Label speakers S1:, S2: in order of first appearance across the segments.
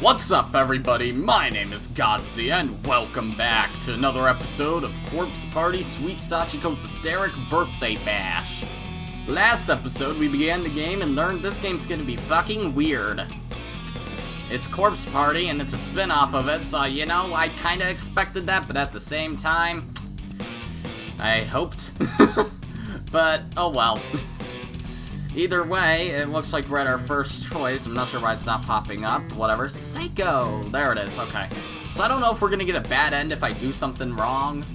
S1: What's up, everybody? My name is Godzi, and welcome back to another episode of Corpse Party Sweet Sachiko's Hysteric Birthday Bash. Last episode, we began the game and learned this game's gonna be fucking weird. It's Corpse Party, and it's a spin-off of it, so, you know, I kinda expected that, but at the same time, I hoped. But, oh well. Either way, it looks like we're at our first choice. I'm not sure why it's not popping up. Whatever. Seiko! There it is, okay. So I don't know if we're gonna get a bad end if I do something wrong.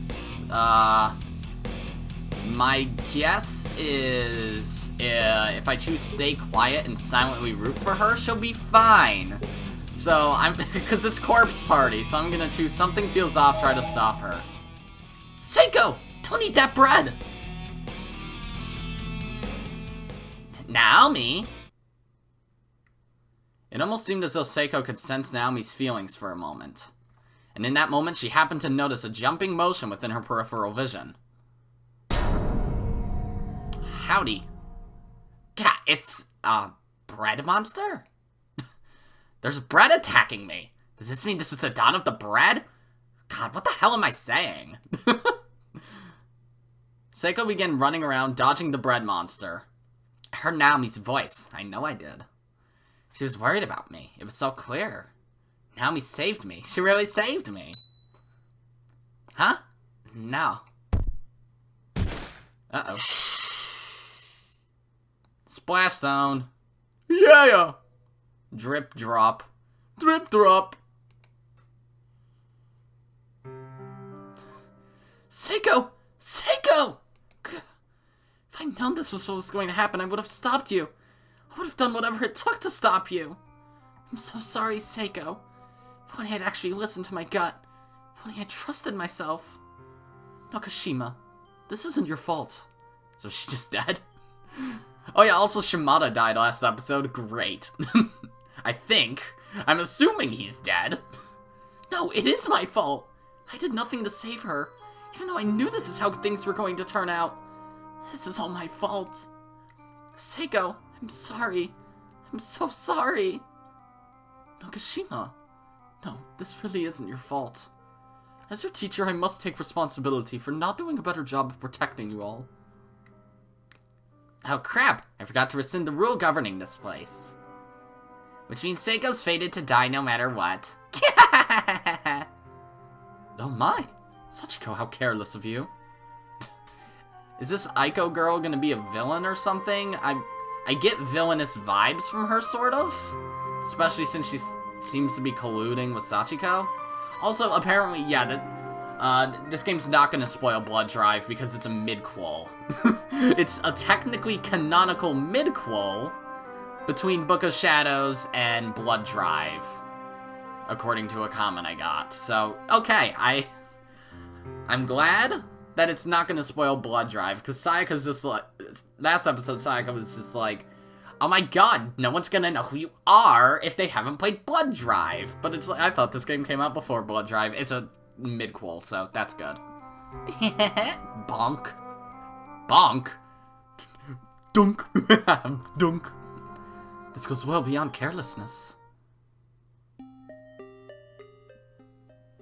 S1: My guess is if I choose stay quiet and silently root for her, she'll be fine. So because it's Corpse Party, so I'm gonna choose something feels off, try to stop her. Seiko! Don't eat that bread! Naomi? It almost seemed as though Seiko could sense Naomi's feelings for a moment. And in that moment, she happened to notice a jumping motion within her peripheral vision. Howdy. God, it's a bread monster? There's bread attacking me. Does this mean this is the dawn of the bread? God, what the hell am I saying? Seiko began running around, dodging the bread monster. I heard Naomi's voice. I know I did. She was worried about me. It was so clear. Naomi saved me. She really saved me. Huh? No. Uh-oh. Splash zone. Yeah! Drip drop. Drip drop. Seiko! Seiko! If I'd known this was what was going to happen, I would have stopped you. I would have done whatever it took to stop you. I'm so sorry, Seiko. If only I'd actually listened to my gut. If only I'd trusted myself. Nakashima, this isn't your fault. So she's just dead? Oh yeah, also Shimada died last episode. Great. I think. I'm assuming he's dead. No, it is my fault. I did nothing to save her. Even though I knew this is how things were going to turn out. This is all my fault. Seiko, I'm sorry. I'm so sorry. Nakashima. No, this really isn't your fault. As your teacher, I must take responsibility for not doing a better job of protecting you all. Oh crap, I forgot to rescind the rule governing this place. Which means Seiko's fated to die no matter what. Oh my. Sachiko, how careless of you. Is this Aiko girl gonna be a villain or something? I get villainous vibes from her, sort of. Especially since she seems to be colluding with Sachiko. Also, apparently, yeah, this game's not gonna spoil Blood Drive because it's a mid-quel. It's a technically canonical mid-quel between Book of Shadows and Blood Drive, according to a comment I got. So, okay, I'm glad that it's not gonna spoil Blood Drive, because Sayaka's just like, last episode Sayaka was just like, oh my god, no one's gonna know who you are if they haven't played Blood Drive. But it's like, I thought this game came out before Blood Drive. It's a mid-quel, so that's good. Bonk. Bonk. Dunk. Dunk. This goes well beyond carelessness.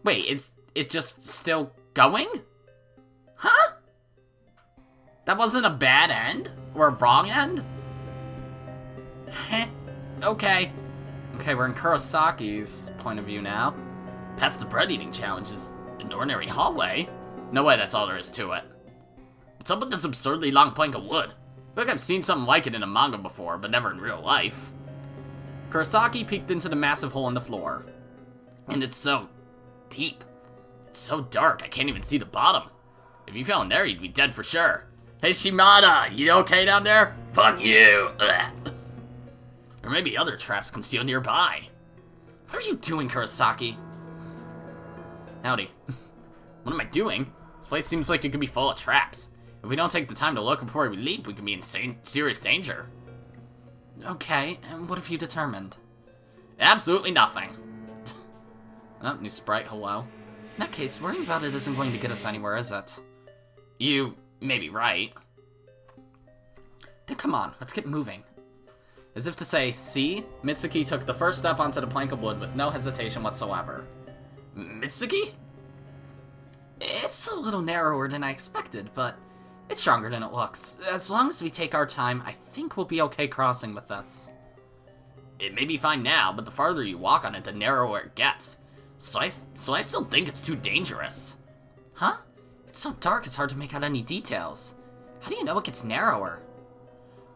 S1: Wait, is it just still going? Huh? That wasn't a bad end? Or a wrong end? Heh. Okay. Okay, we're in Kurosaki's point of view now. Past the bread eating challenge is an ordinary hallway. No way that's all there is to it. What's up with this absurdly long plank of wood? I feel like I've seen something like it in a manga before, but never in real life. Kurosaki peeked into the massive hole in the floor. And it's so deep. It's so dark, I can't even see the bottom. If you fell in there, you'd be dead for sure. Hey, Shimada, you okay down there? Fuck you! Ugh. Or maybe other traps concealed nearby. What are you doing, Kurosaki? Howdy. What am I doing? This place seems like it could be full of traps. If we don't take the time to look before we leap, we could be in serious danger. Okay, and what have you determined? Absolutely nothing. Oh, new sprite, hello. In that case, worrying about it isn't going to get us anywhere, is it? You may be right. Then come on, let's get moving. As if to say, see? Mitsuki took the first step onto the plank of wood with no hesitation whatsoever. Mitsuki? It's a little narrower than I expected, but it's stronger than it looks. As long as we take our time, I think we'll be okay crossing with this. It may be fine now, but the farther you walk on it, the narrower it gets. So I still think it's too dangerous. Huh? It's so dark it's hard to make out any details. How do you know it gets narrower?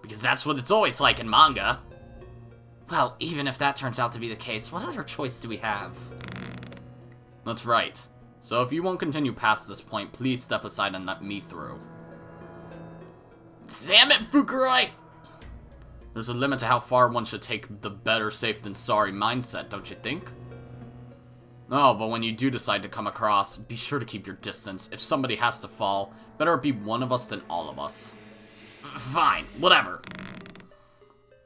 S1: Because that's what it's always like in manga. Well, even if that turns out to be the case, what other choice do we have? That's right. So if you won't continue past this point, please step aside and let me through. Damn it, Fukuroi! There's a limit to how far one should take the better safe than sorry mindset, don't you think? Oh, but when you do decide to come across, be sure to keep your distance. If somebody has to fall, better it be one of us than all of us. Fine, whatever.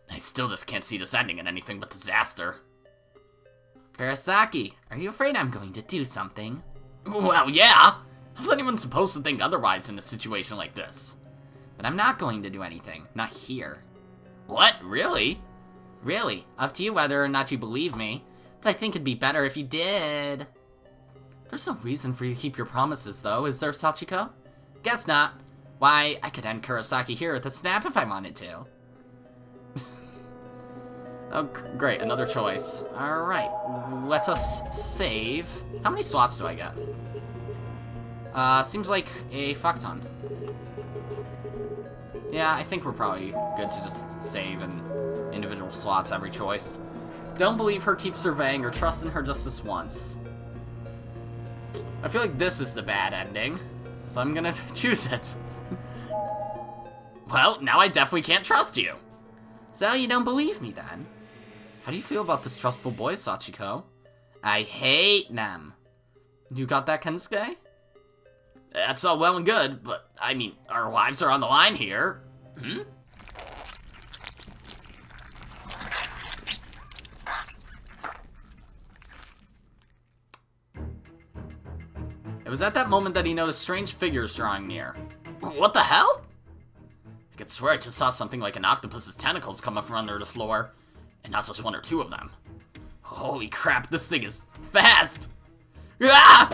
S1: I still just can't see this ending in anything but disaster. Kurosaki, are you afraid I'm going to do something? Well, yeah. How's anyone supposed to think otherwise in a situation like this? But I'm not going to do anything. Not here. What? Really? Really. Up to you whether or not you believe me. But I think it'd be better if you did. There's no reason for you to keep your promises, though, is there, Sachiko? Guess not. Why, I could end Kurosaki here with a snap if I wanted to. Oh, great, another choice. Alright, let us save. How many slots do I get? Seems like a fuck ton. Yeah, I think we're probably good to just save in individual slots every choice. Don't believe her, keep surveying, or trust in her just this once. I feel like this is the bad ending, so I'm gonna choose it. Well, now I definitely can't trust you. So you don't believe me then? How do you feel about distrustful boys, Sachiko? I hate them. You got that, Kensuke? That's all well and good, but, I mean, our lives are on the line here. Hmm? It was at that moment that he noticed strange figures drawing near. What the hell? I could swear I just saw something like an octopus's tentacles come up from under the floor. And not just one or two of them. Holy crap, this thing is fast! Ah!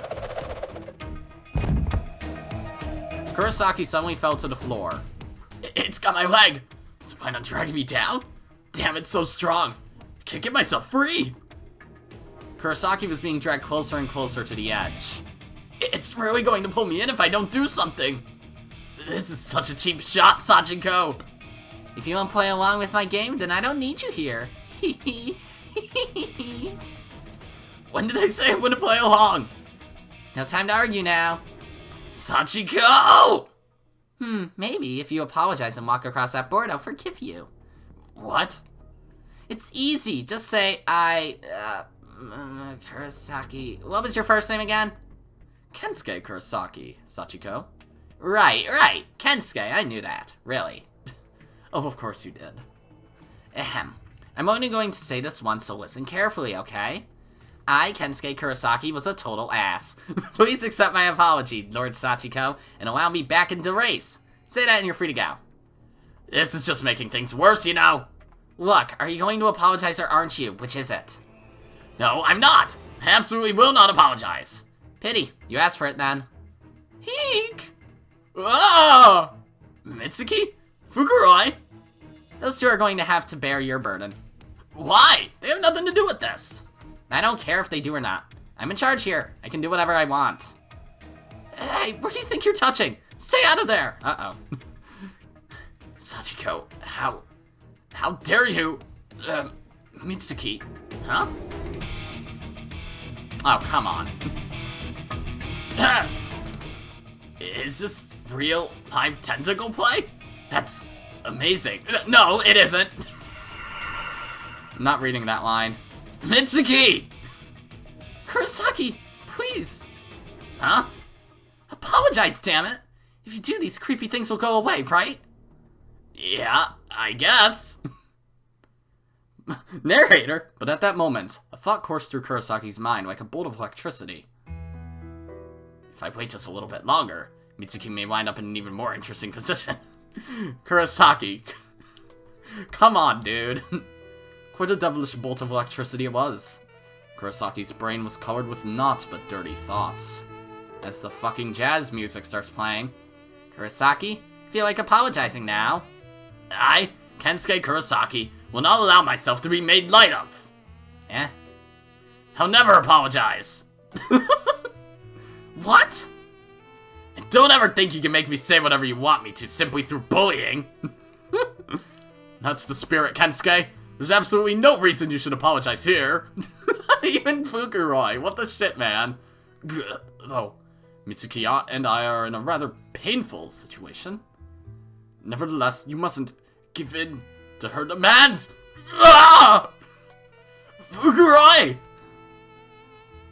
S1: Kurosaki suddenly fell to the floor. It's got my leg! Does it plan on dragging me down? Damn, it's so strong! I can't get myself free! Kurosaki was being dragged closer and closer to the edge. It's really going to pull me in if I don't do something! This is such a cheap shot, Sachiko! If you won't play along with my game, then I don't need you here. When did I say I wouldn't play along? No time to argue now. Sachiko! Maybe if you apologize and walk across that board, I'll forgive you. What? It's easy. Just say, Kurosaki. What was your first name again? Kensuke Kurosaki, Sachiko. Right. Kensuke, I knew that. Really. Oh, of course you did. Ahem. I'm only going to say this once, so listen carefully, okay? I, Kensuke Kurosaki, was a total ass. Please accept my apology, Lord Sachiko, and allow me back into the race. Say that and you're free to go. This is just making things worse, you know. Look, are you going to apologize or aren't you? Which is it? No, I'm not. I absolutely will not apologize. Pity. You asked for it then. Heek! Ah! Mitsuki? Fukuroi? Those two are going to have to bear your burden. Why? They have nothing to do with this. I don't care if they do or not. I'm in charge here. I can do whatever I want. Hey, what do you think you're touching? Stay out of there! Uh-oh. Sachiko, how dare you? Mitsuki. Huh? Oh, come on. Is this real live tentacle play? That's amazing. No, it isn't. I'm not reading that line. Mitsuki! Kurosaki, please. Huh? Apologize, damn it. If you do, these creepy things will go away, right? Yeah, I guess. Narrator. But at that moment, a thought coursed through Kurosaki's mind like a bolt of electricity. If I wait just a little bit longer, Mitsuki may wind up in an even more interesting position. Kurosaki. Come on, dude. Quite a devilish bolt of electricity it was. Kurosaki's brain was covered with naught but dirty thoughts. As the fucking jazz music starts playing. Kurosaki, feel like apologizing now? I, Kensuke Kurosaki, will not allow myself to be made light of. Eh? I'll never apologize. What? And don't ever think you can make me say whatever you want me to simply through bullying. That's the spirit, Kensuke. There's absolutely no reason you should apologize here. Even Fukuroi, what the shit, man? Though, Mitsuki and I are in a rather painful situation. Nevertheless, you mustn't give in to her demands. Ah! Fukuroi!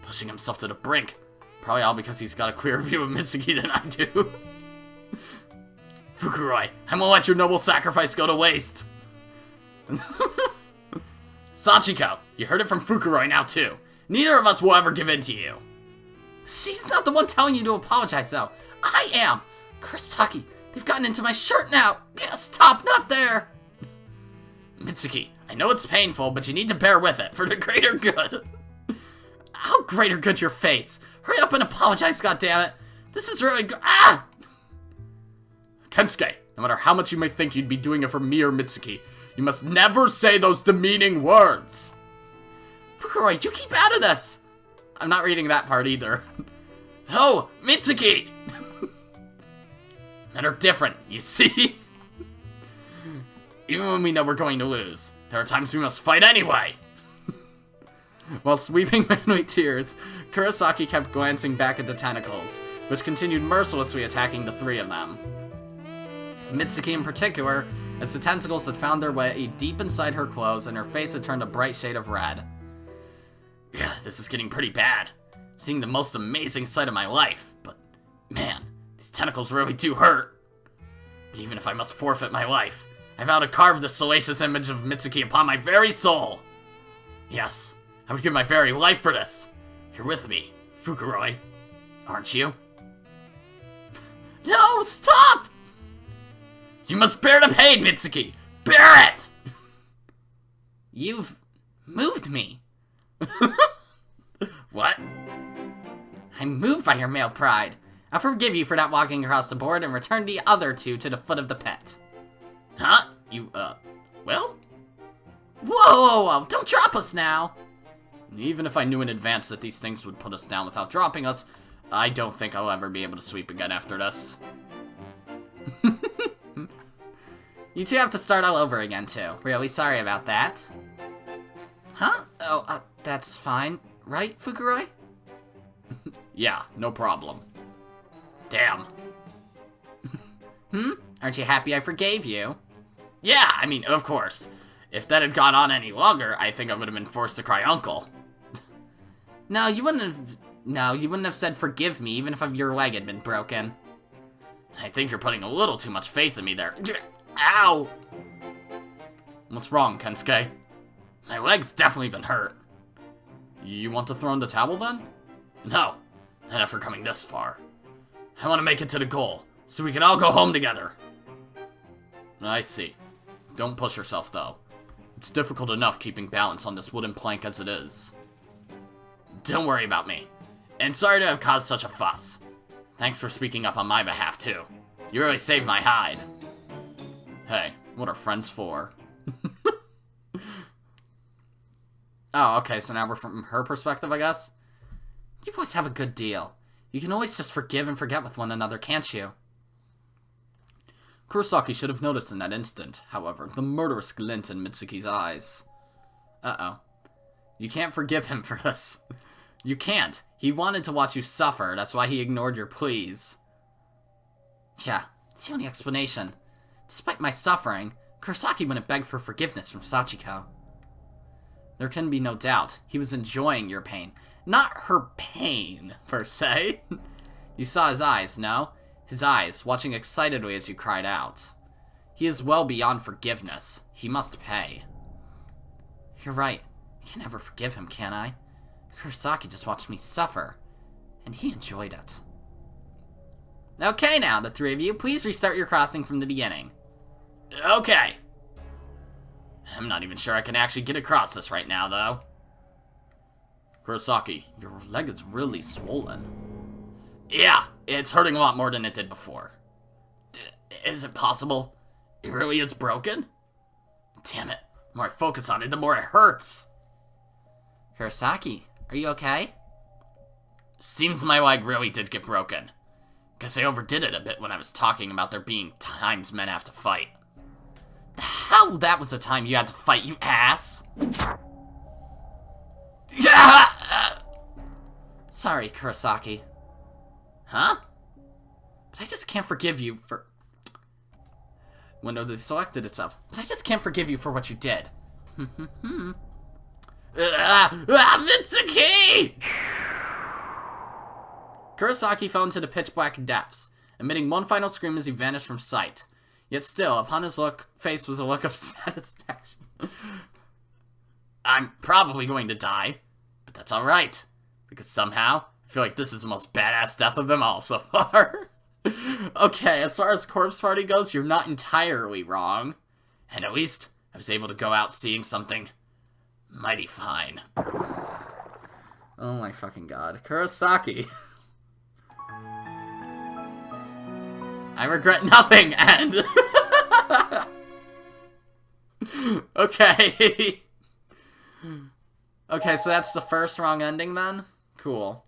S1: Pushing himself to the brink. Probably all because he's got a clearer view of Mitsuki than I do. Fukuroi, I won't let your noble sacrifice go to waste. Sachiko, you heard it from Fukuroi now too. Neither of us will ever give in to you. She's not the one telling you to apologize though. I am. Kurosaki, they've gotten into my shirt now. Yeah, stop, not there. Mitsuki, I know it's painful, but you need to bear with it for the greater good. How greater good your face? Hurry up and apologize, goddammit. This is really ah! Kensuke, no matter how much you may think you'd be doing it for me or Mitsuki, you must never say those demeaning words. Fukuroi, you keep out of this. I'm not reading that part either. No, Mitsuki! Men are different, you see? Even when we know we're going to lose, there are times we must fight anyway. While sweeping manly tears, Kurosaki kept glancing back at the tentacles, which continued mercilessly attacking the three of them. Mitsuki in particular, as the tentacles had found their way deep inside her clothes and her face had turned a bright shade of red. Yeah, this is getting pretty bad. I'm seeing the most amazing sight of my life, but man, these tentacles really do hurt. But even if I must forfeit my life, I vow to carve this salacious image of Mitsuki upon my very soul. Yes, I would give my very life for this. You're with me, Fukuroi, aren't you? No, stop! You must bear the pain, Mitsuki! Bear it! You've moved me. What? I'm moved by your male pride. I'll forgive you for not walking across the board and return the other two to the foot of the pit. Huh? You, well? Whoa, don't drop us now! Even if I knew in advance that these things would put us down without dropping us, I don't think I'll ever be able to sweep again after this. You two have to start all over again, too. Really sorry about that. Huh? Oh, that's fine. Right, Fukuroi? Yeah, no problem. Damn. Aren't you happy I forgave you? Yeah, I mean, of course. If that had gone on any longer, I think I would have been forced to cry uncle. No, you wouldn't have said forgive me, even if your leg had been broken. I think you're putting a little too much faith in me there. Ow! What's wrong, Kensuke? My leg's definitely been hurt. You want to throw in the towel, then? No, not after coming this far. I want to make it to the goal, so we can all go home together. I see. Don't push yourself, though. It's difficult enough keeping balance on this wooden plank as it is. Don't worry about me. And sorry to have caused such a fuss. Thanks for speaking up on my behalf, too. You really saved my hide. Hey, what are friends for? Oh, okay, so now we're from her perspective, I guess? You boys have a good deal. You can always just forgive and forget with one another, can't you? Kurosaki should have noticed in that instant, however, the murderous glint in Mitsuki's eyes. Uh-oh. You can't forgive him for this. You can't. He wanted to watch you suffer, that's why he ignored your pleas. Yeah, it's the only explanation. Despite my suffering, Kurosaki wouldn't beg for forgiveness from Sachiko. There can be no doubt, he was enjoying your pain. Not her pain, per se. You saw his eyes, no? His eyes, watching excitedly as you cried out. He is well beyond forgiveness. He must pay. You're right. I can never forgive him, can I? Kurosaki just watched me suffer, and he enjoyed it. Okay now, the three of you, please restart your crossing from the beginning. Okay. I'm not even sure I can actually get across this right now, though. Kurosaki, your leg is really swollen. Yeah, it's hurting a lot more than it did before. Is it possible? It really is broken? Damn it. The more I focus on it, the more it hurts. Kurosaki, are you okay? Seems my leg really did get broken. Guess I overdid it a bit when I was talking about there being times men have to fight. The hell, that was the time you had to fight, you ass! Sorry, Kurosaki. Huh? But I just can't forgive you for... Window deselected itself. But I just can't forgive you for what you did. Mitsuki! Kurosaki fell into the pitch-black depths, emitting one final scream as he vanished from sight. Yet still, upon his face was a look of satisfaction. I'm probably going to die, but that's alright. Because somehow, I feel like this is the most badass death of them all so far. Okay, as far as corpse party goes, you're not entirely wrong. And at least, I was able to go out seeing something mighty fine. Oh my fucking god. Kurosaki. I regret nothing, and... Okay. Okay, so that's the first wrong ending, then? Cool.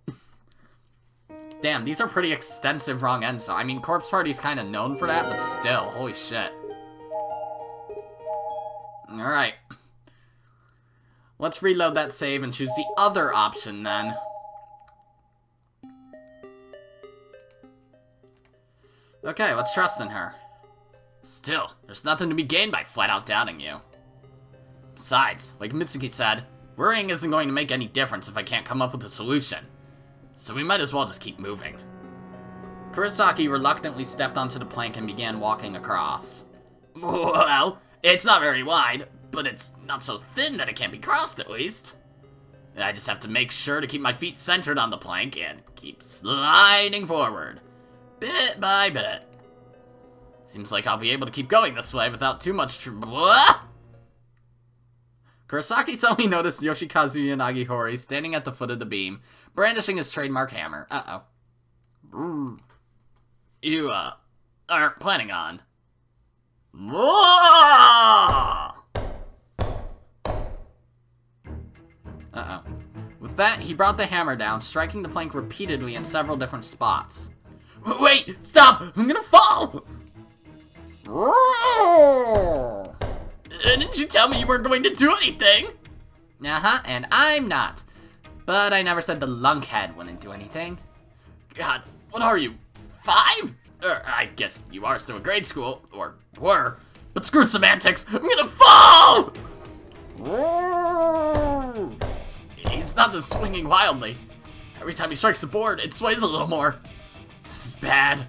S1: Damn, these are pretty extensive wrong ends, so I mean, Corpse Party's kind of known for that, but still, holy shit. Alright. Let's reload that save and choose the other option, then. Okay, let's trust in her. Still, there's nothing to be gained by flat-out doubting you. Besides, like Mitsuki said, worrying isn't going to make any difference if I can't come up with a solution. So we might as well just keep moving. Kurosaki reluctantly stepped onto the plank and began walking across. Well, it's not very wide, but it's not so thin that it can't be crossed at least. I just have to make sure to keep my feet centered on the plank and keep sliding forward. Bit by bit. Seems like I'll be able to keep going this way without too much trouble. Kurosaki suddenly noticed Yoshikazu Yanagihori standing at the foot of the beam, brandishing his trademark hammer. Uh-oh. You, aren't planning on... Uh-oh. With that, he brought the hammer down, striking the plank repeatedly in several different spots. Wait! Stop! I'm gonna fall! Didn't you tell me you weren't going to do anything? Uh-huh, and I'm not. But I never said the lunkhead wouldn't do anything. God, what are you, 5? I guess you are still in grade school, or were. But screw semantics, I'm gonna fall! He's not just swinging wildly. Every time he strikes the board, it sways a little more. This is bad.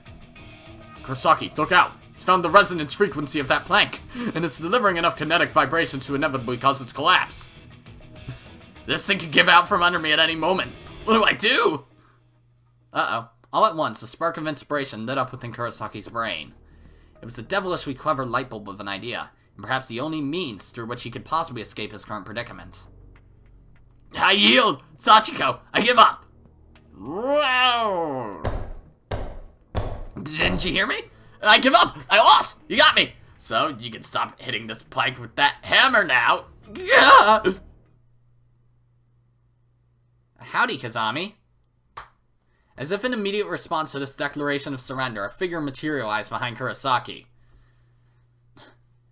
S1: Kurosaki, look out. He's found the resonance frequency of that plank, and it's delivering enough kinetic vibration to inevitably cause its collapse. This thing could give out from under me at any moment. What do I do? Uh-oh. All at once, a spark of inspiration lit up within Kurosaki's brain. It was a devilishly clever light bulb of an idea, and perhaps the only means through which he could possibly escape his current predicament. I yield! Sachiko, I give up! Wow! Didn't you hear me? I give up! I lost! You got me! So, you can stop hitting this plank with that hammer now! Yeah! Howdy, Kizami. As if in immediate response to this declaration of surrender, a figure materialized behind Kurosaki.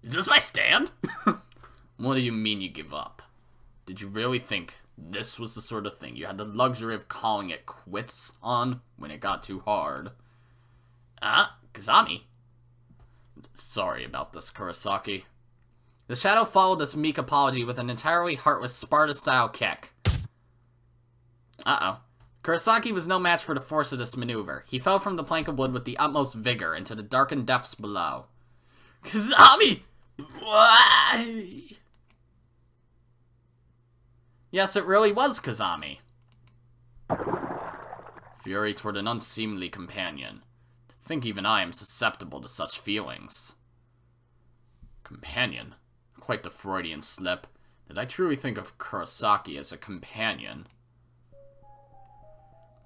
S1: Is this my stand? What do you mean you give up? Did you really think this was the sort of thing you had the luxury of calling it quits on when it got too hard? Kizami? Sorry about this, Kurosaki. The shadow followed this meek apology with an entirely heartless Sparta-style kick. Uh-oh. Kurosaki was no match for the force of this maneuver. He fell from the plank of wood with the utmost vigor into the darkened depths below. Kizami! Why? Yes, it really was Kizami. Fury toward an unseemly companion. To think even I am susceptible to such feelings. Companion? Quite the Freudian slip. Did I truly think of Kurosaki as a companion?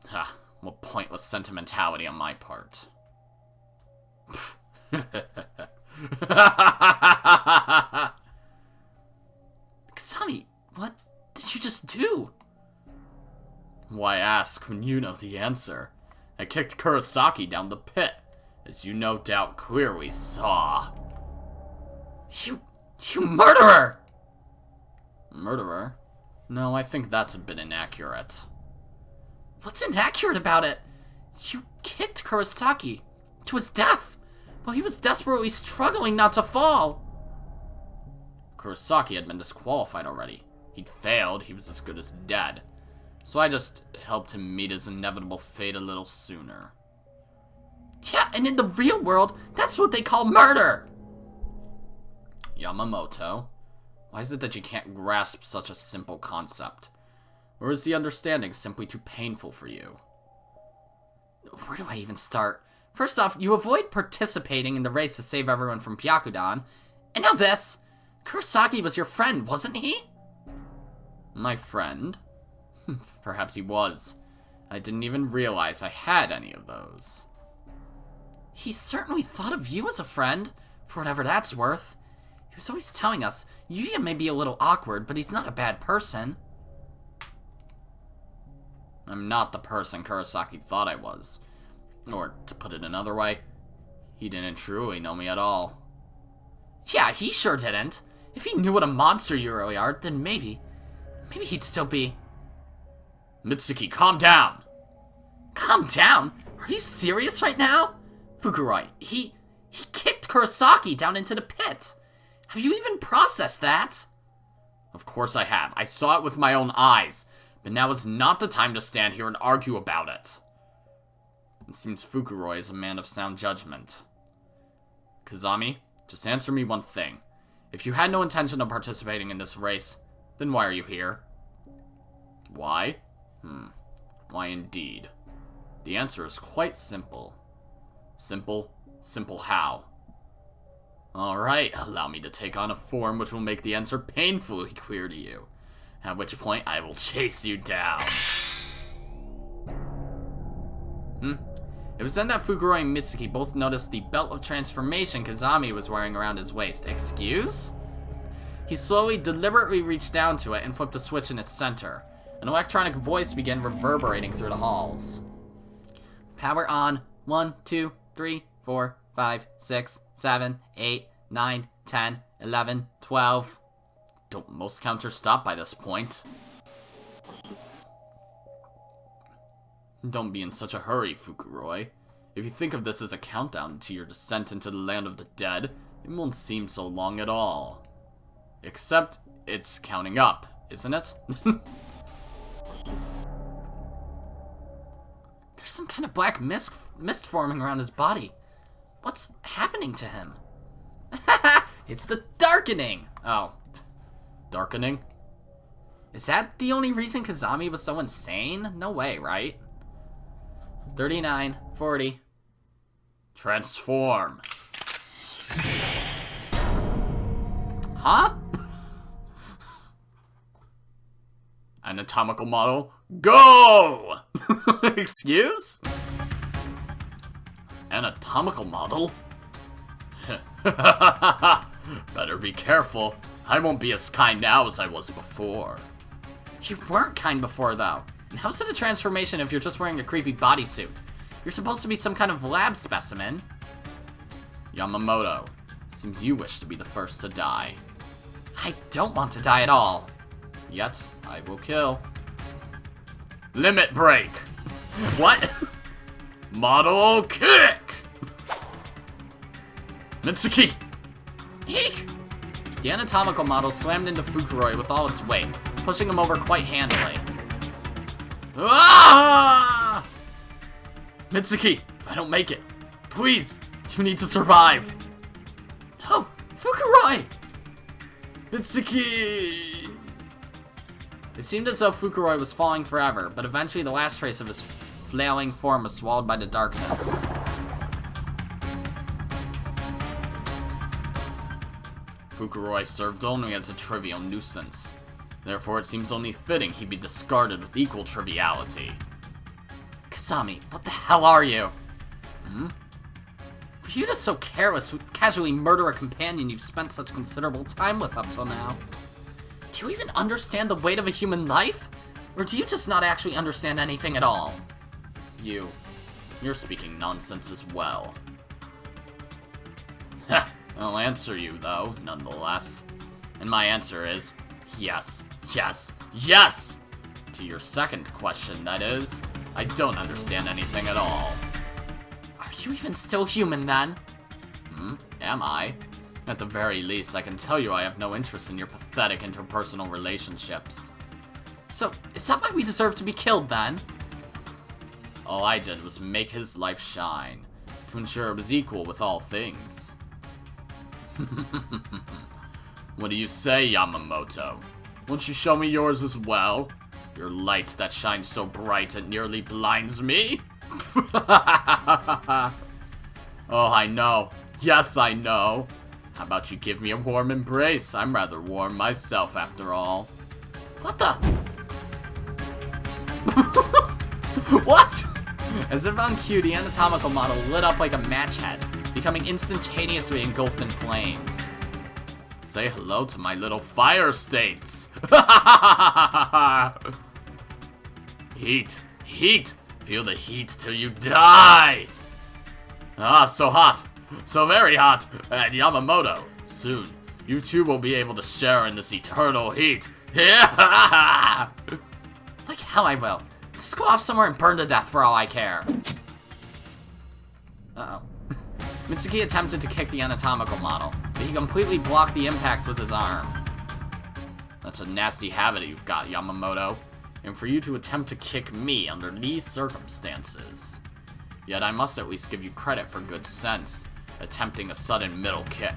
S1: Ha, what pointless sentimentality on my part. Kizami, what did you just do? Why ask when you know the answer? I kicked Kurosaki down the pit, as you no doubt clearly saw. You murderer! Murderer? No, I think that's a bit inaccurate. What's inaccurate about it? You kicked Kurosaki to his death while he was desperately struggling not to fall. Kurosaki had been disqualified already. He'd failed, he was as good as dead. So I just helped him meet his inevitable fate a little sooner. Yeah, and in the real world, that's what they call murder! Yamamoto, why is it that you can't grasp such a simple concept? Or is the understanding simply too painful for you? Where do I even start? First off, you avoid participating in the race to save everyone from Byakudan. And now this! Kurosaki was your friend, wasn't he? My friend? Perhaps he was. I didn't even realize I had any of those. He certainly thought of you as a friend, for whatever that's worth. He was always telling us, Yuya may be a little awkward, but he's not a bad person. I'm not the person Kurosaki thought I was. Or, to put it another way, he didn't truly know me at all. Yeah, he sure didn't. If he knew what a monster you really are, then maybe he'd still be... Mitsuki, calm down! Calm down? Are you serious right now? Fukuroi, he kicked Kurosaki down into the pit. Have you even processed that? Of course I have. I saw it with my own eyes. But now is not the time to stand here and argue about it. It seems Fukuroi is a man of sound judgment. Kizami, just answer me one thing. If you had no intention of participating in this race, then why are you here? Why? Why indeed? The answer is quite simple. Simple how? Alright, allow me to take on a form which will make the answer painfully clear to you. At which point, I will chase you down. It was then that Fukuroi and Mitsuki both noticed the belt of transformation Kizami was wearing around his waist. Excuse? He slowly, deliberately reached down to it and flipped a switch in its center. An electronic voice began reverberating through the halls. Power on. 1, 2, 3, 4, 5, 6, 7, 8, 9, 10, 11, 12. Don't most counters stop by this point? Don't be in such a hurry, Fukuroi. If you think of this as a countdown to your descent into the land of the dead, it won't seem so long at all. Except, it's counting up, isn't it? There's some kind of black mist forming around his body. What's happening to him? It's the darkening! Oh. Darkening? Is that the only reason Kizami was so insane? No way, right? 39, 40. Transform. Huh? Anatomical model, go! Excuse? Anatomical model? Better be careful. I won't be as kind now as I was before. You weren't kind before, though. And how's it a transformation if you're just wearing a creepy bodysuit? You're supposed to be some kind of lab specimen. Yamamoto, seems you wish to be the first to die. I don't want to die at all. Yet, I will kill. Limit break. What? Model kick! Mitsuki! Eek! The anatomical model slammed into Fukuroi with all its weight, pushing him over quite handily. Ah! Mitsuki, if I don't make it, please, you need to survive. No, Fukuroi! Mitsuki! It seemed as though Fukuroi was falling forever, but eventually the last trace of his flailing form was swallowed by the darkness. Fukuroi served only as a trivial nuisance. Therefore, it seems only fitting he be discarded with equal triviality. Kizami, what the hell are you? For you to so careless, casually murder a companion you've spent such considerable time with up till now. Do you even understand the weight of a human life? Or do you just not actually understand anything at all? You're speaking nonsense as well. I'll answer you, though, nonetheless. And my answer is, yes, yes, yes! To your second question, that is, I don't understand anything at all. Are you even still human, then? Am I? At the very least, I can tell you I have no interest in your pathetic interpersonal relationships. So, is that why we deserve to be killed, then? All I did was make his life shine, to ensure it was equal with all things. What do you say, Yamamoto? Won't you show me yours as well? Your light that shines so bright it nearly blinds me? Oh, I know. Yes, I know. How about you give me a warm embrace? I'm rather warm myself, after all. What the? What? As if on cue, the anatomical model lit up like a match head, becoming instantaneously engulfed in flames. Say hello to my little fire states! Heat! Heat! Feel the heat till you die! Ah, so hot! So very hot! And Yamamoto, soon, you too will be able to share in this eternal heat! Like hell I will! Just go off somewhere and burn to death for all I care! Uh-oh. Mitsuki attempted to kick the anatomical model, but he completely blocked the impact with his arm. That's a nasty habit you've got, Yamamoto. And for you to attempt to kick me under these circumstances. Yet I must at least give you credit for good sense, attempting a sudden middle kick.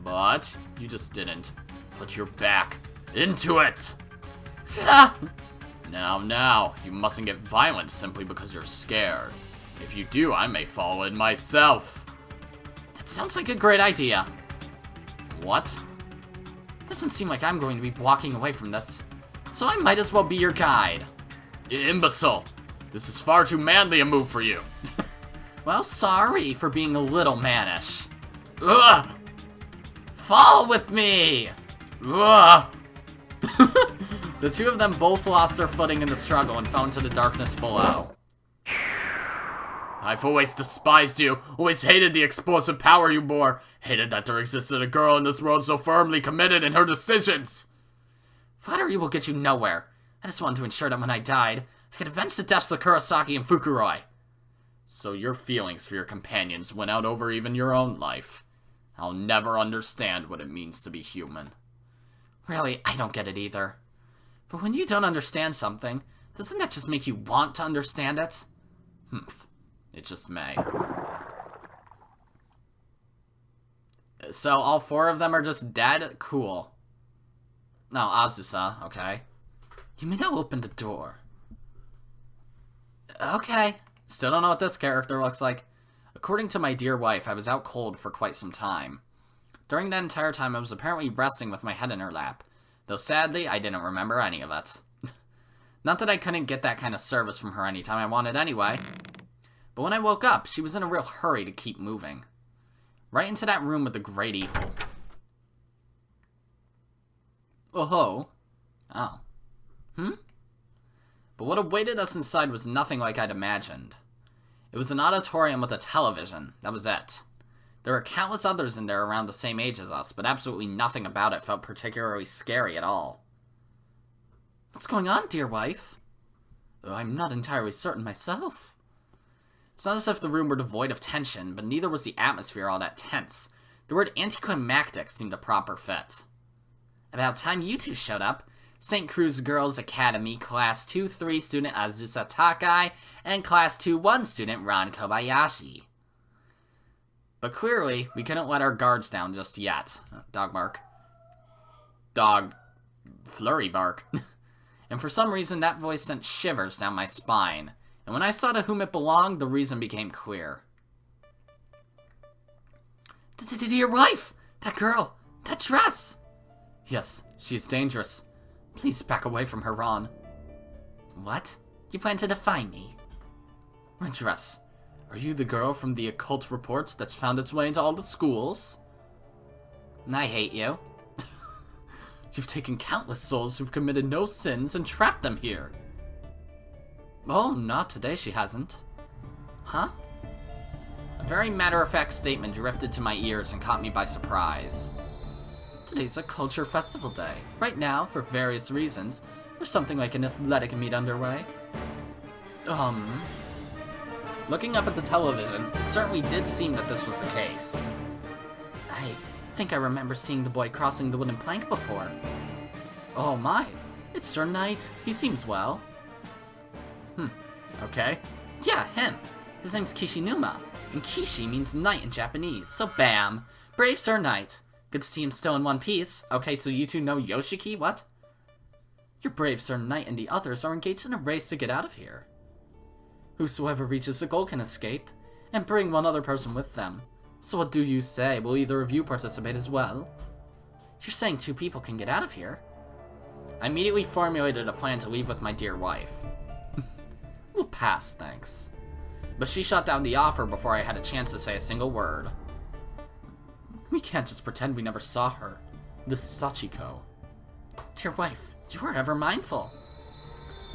S1: But you just didn't put your back into it. Now, you mustn't get violent simply because you're scared. If you do, I may follow it myself. That sounds like a great idea. What? Doesn't seem like I'm going to be walking away from this, so I might as well be your guide. Imbecile! This is far too manly a move for you. Well, sorry for being a little mannish. Ugh! Fall with me! Ugh! The two of them both lost their footing in the struggle and fell into the darkness below. I've always despised you, always hated the explosive power you bore, hated that there existed a girl in this world so firmly committed in her decisions. Flattery will get you nowhere. I just wanted to ensure that when I died, I could avenge the deaths of Kurosaki and Fukuroi. So your feelings for your companions went out over even your own life. I'll never understand what it means to be human. Really, I don't get it either. But when you don't understand something, doesn't that just make you want to understand it? It just may. So all four of them are just dead? Cool. No, Azusa, okay. You may now open the door. Okay. Still don't know what this character looks like. According to my dear wife, I was out cold for quite some time. During that entire time, I was apparently resting with my head in her lap. Though sadly, I didn't remember any of it. Not that I couldn't get that kind of service from her anytime I wanted anyway. But when I woke up, she was in a real hurry to keep moving. Right into that room with the great evil. Oh. But what awaited us inside was nothing like I'd imagined. It was an auditorium with a television, that was it. There were countless others in there around the same age as us, but absolutely nothing about it felt particularly scary at all. What's going on, dear wife? I'm not entirely certain myself. It's not as if the room were devoid of tension, but neither was the atmosphere all that tense. The word anticlimactic seemed a proper fit. About time you two showed up, St. Cruz Girls Academy Class 2-3 student Azusa Takai and Class 2-1 student Ron Kobayashi. But clearly, we couldn't let our guards down just yet. Dog bark. Dog flurry bark. And for some reason, that voice sent shivers down my spine. And when I saw to whom it belonged, the reason became clear. Dear wife! That girl! That dress! Yes, she's dangerous. Please back away from her, Ron. What? You plan to defy me? Red dress. Are you the girl from the occult reports that's found its way into all the schools? I hate you. You've taken countless souls who've committed no sins and trapped them here. Oh, not today she hasn't. Huh? A very matter-of-fact statement drifted to my ears and caught me by surprise. Today's a culture festival day. Right now, for various reasons, there's something like an athletic meet underway. Looking up at the television, it certainly did seem that this was the case. I think I remember seeing the boy crossing the wooden plank before. Oh my, it's Sir Knight. He seems well. Okay. Yeah, him. His name's Kishinuma, and Kishi means knight in Japanese, so bam! Brave Sir Knight. Good to see him still in one piece. Okay, so you two know Yoshiki, what? Your brave Sir Knight and the others are engaged in a race to get out of here. Whosoever reaches the goal can escape, and bring one other person with them. So what do you say? Will either of you participate as well? You're saying 2 people can get out of here? I immediately formulated a plan to leave with my dear wife. We'll pass, thanks. But she shot down the offer before I had a chance to say a single word. We can't just pretend we never saw her. This Sachiko. Dear wife, you are ever mindful.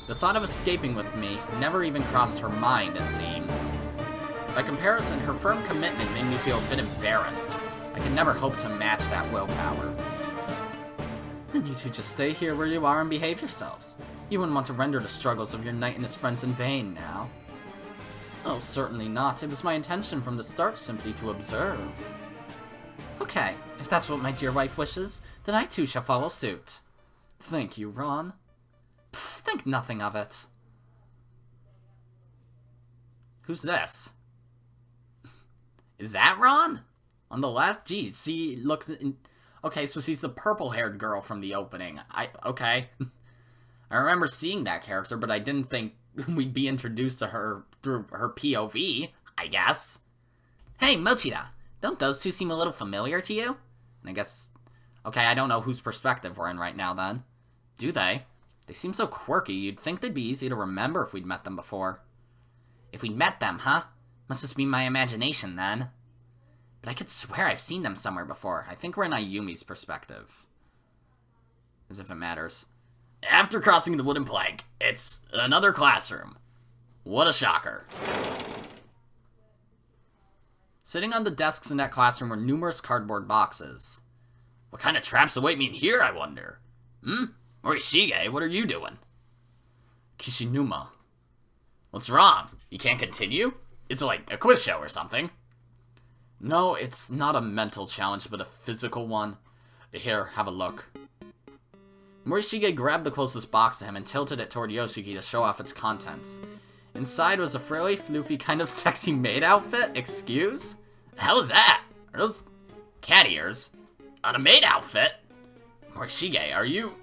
S1: The thought of escaping with me never even crossed her mind, it seems. By comparison, her firm commitment made me feel a bit embarrassed. I could never hope to match that willpower. Then you two just stay here where you are and behave yourselves. You wouldn't want to render the struggles of your knight and his friends in vain now. Oh, certainly not. It was my intention from the start simply to observe. Okay, if that's what my dear wife wishes, then I too shall follow suit. Thank you, Ron. Pff, think nothing of it. Who's this? Is that Ron? On the left? Geez, she looks in... Okay, so she's the purple-haired girl from the opening. Okay. I remember seeing that character, but I didn't think we'd be introduced to her through her POV, I guess. Hey, Mochida, don't those two seem a little familiar to you? And I guess... Okay, I don't know whose perspective we're in right now, then. Do they? They seem so quirky, you'd think they'd be easy to remember if we'd met them before. If we'd met them, huh? Must just be my imagination, then. But I could swear I've seen them somewhere before. I think we're in Ayumi's perspective. As if it matters. After crossing the wooden plank, it's another classroom. What a shocker. Sitting on the desks in that classroom were numerous cardboard boxes. What kind of traps await me in here, I wonder? Morishige, what are you doing? Kishinuma. What's wrong? You can't continue? Is it like a quiz show or something? No, it's not a mental challenge, but a physical one. Here, have a look. Morishige grabbed the closest box to him and tilted it toward Yoshiki to show off its contents. Inside was a frilly, floofy, kind of sexy maid outfit? Excuse? The hell is that? Are those cat ears? On a maid outfit? Morishige, are you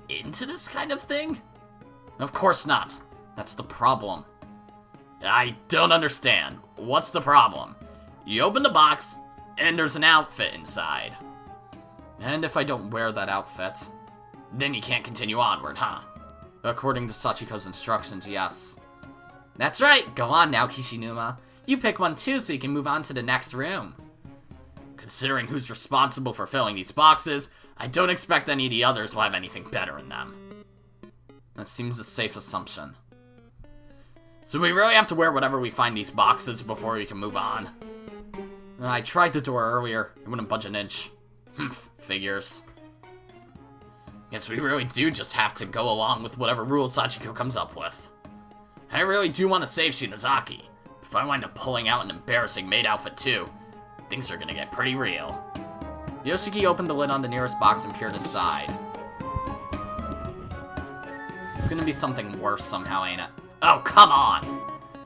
S1: into this kind of thing? Of course not. That's the problem. I don't understand. What's the problem? You open the box, and there's an outfit inside. And if I don't wear that outfit, then you can't continue onward, huh? According to Sachiko's instructions, yes. That's right. Go on now, Kishinuma. You pick one too so you can move on to the next room. Considering who's responsible for filling these boxes, I don't expect any of the others will have anything better in them. That seems a safe assumption. So we really have to wear whatever we find these boxes before we can move on. I tried the door earlier. It wouldn't budge an inch. Figures. Guess we really do just have to go along with whatever rules Sachiko comes up with. I really do want to save Shinozaki. If I wind up pulling out an embarrassing maid outfit too, things are gonna get pretty real. Yoshiki opened the lid on the nearest box and peered inside. It's gonna be something worse somehow, ain't it? Oh, come on!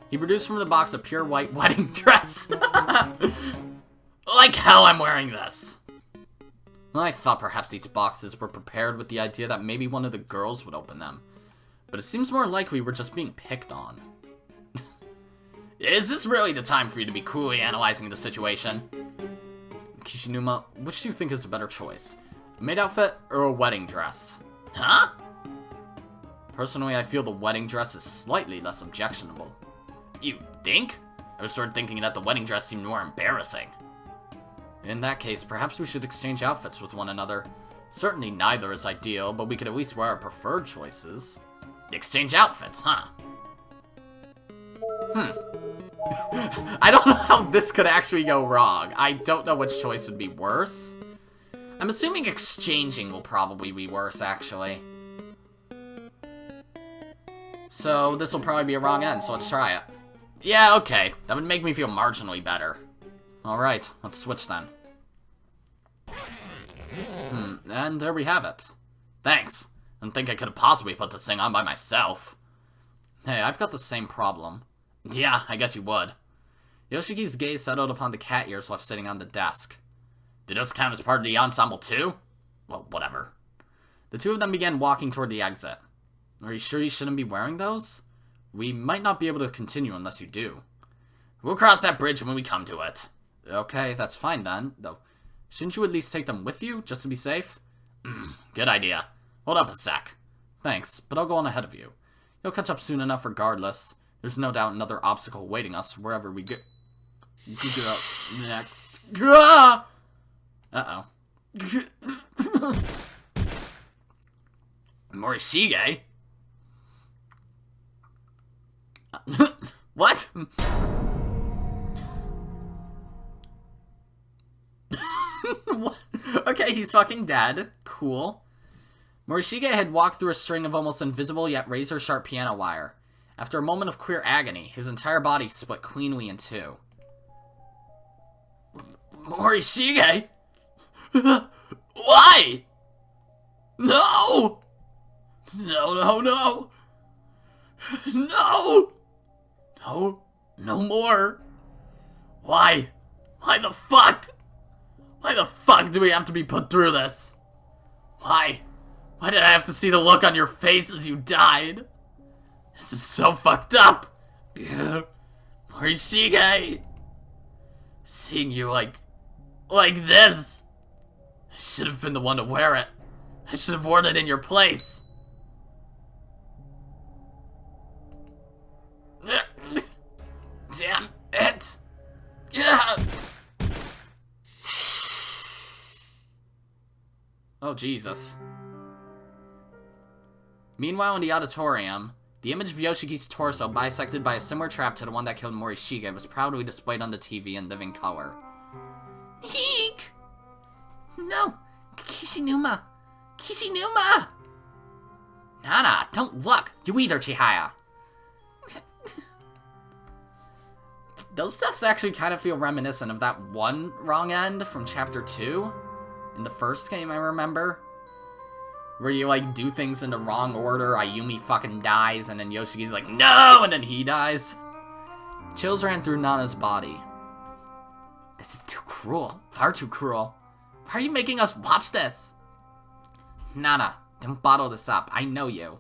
S1: He produced from the box a pure white wedding dress. Like hell I'm wearing this! Well, I thought perhaps these boxes were prepared with the idea that maybe one of the girls would open them. But it seems more likely we're just being picked on. Is this really the time for you to be coolly analyzing the situation? Kishinuma, which do you think is a better choice? A maid outfit or a wedding dress? Huh? Personally, I feel the wedding dress is slightly less objectionable. You think? I was sort of thinking that the wedding dress seemed more embarrassing. In that case, perhaps we should exchange outfits with one another. Certainly neither is ideal, but we could at least wear our preferred choices. Exchange outfits, huh? I don't know how this could actually go wrong. I don't know which choice would be worse. I'm assuming exchanging will probably be worse, actually. So, this will probably be a wrong end, so let's try it. Yeah, okay. That would make me feel marginally better. Alright, let's switch then. And there we have it. Thanks. I didn't think I could have possibly put this thing on by myself. Hey, I've got the same problem. Yeah, I guess you would. Yoshiki's gaze settled upon the cat ears left sitting on the desk. Did those count as part of the ensemble too? Well, whatever. The two of them began walking toward the exit. Are you sure you shouldn't be wearing those? We might not be able to continue unless you do. We'll cross that bridge when we come to it. Okay, that's fine then, though. Shouldn't you at least take them with you, just to be safe? Good idea. Hold up a sec. Thanks, but I'll go on ahead of you. You'll catch up soon enough regardless. There's no doubt another obstacle awaiting us wherever we go. Next. Uh-oh. Morishige? What? What? Okay, he's fucking dead. Cool. Morishige had walked through a string of almost invisible yet razor-sharp piano wire. After a moment of queer agony, his entire body split cleanly in two. Morishige? Why? No! No, no, no! No! No, no more. Why? Why the fuck? Why the fuck do we have to be put through this? Why? Why did I have to see the look on your face as you died? This is so fucked up. Morishige. Seeing you like this. I should have been the one to wear it. I should have worn it in your place. Damn it. Oh, Jesus. Meanwhile, in the auditorium, the image of Yoshiki's torso, bisected by a similar trap to the one that killed Morishige, was proudly displayed on the TV in living color. Eek! No! Kishinuma! Kishinuma! Nana, don't look! You either, Chihaya! Those stuffs actually kind of feel reminiscent of that one wrong end from Chapter 2. In the first game, I remember. Where you, like, do things in the wrong order, Ayumi fucking dies, and then Yoshiki's like, no! And then he dies. Chills ran through Nana's body. This is too cruel. Far too cruel. Why are you making us watch this? Nana, don't bottle this up. I know you.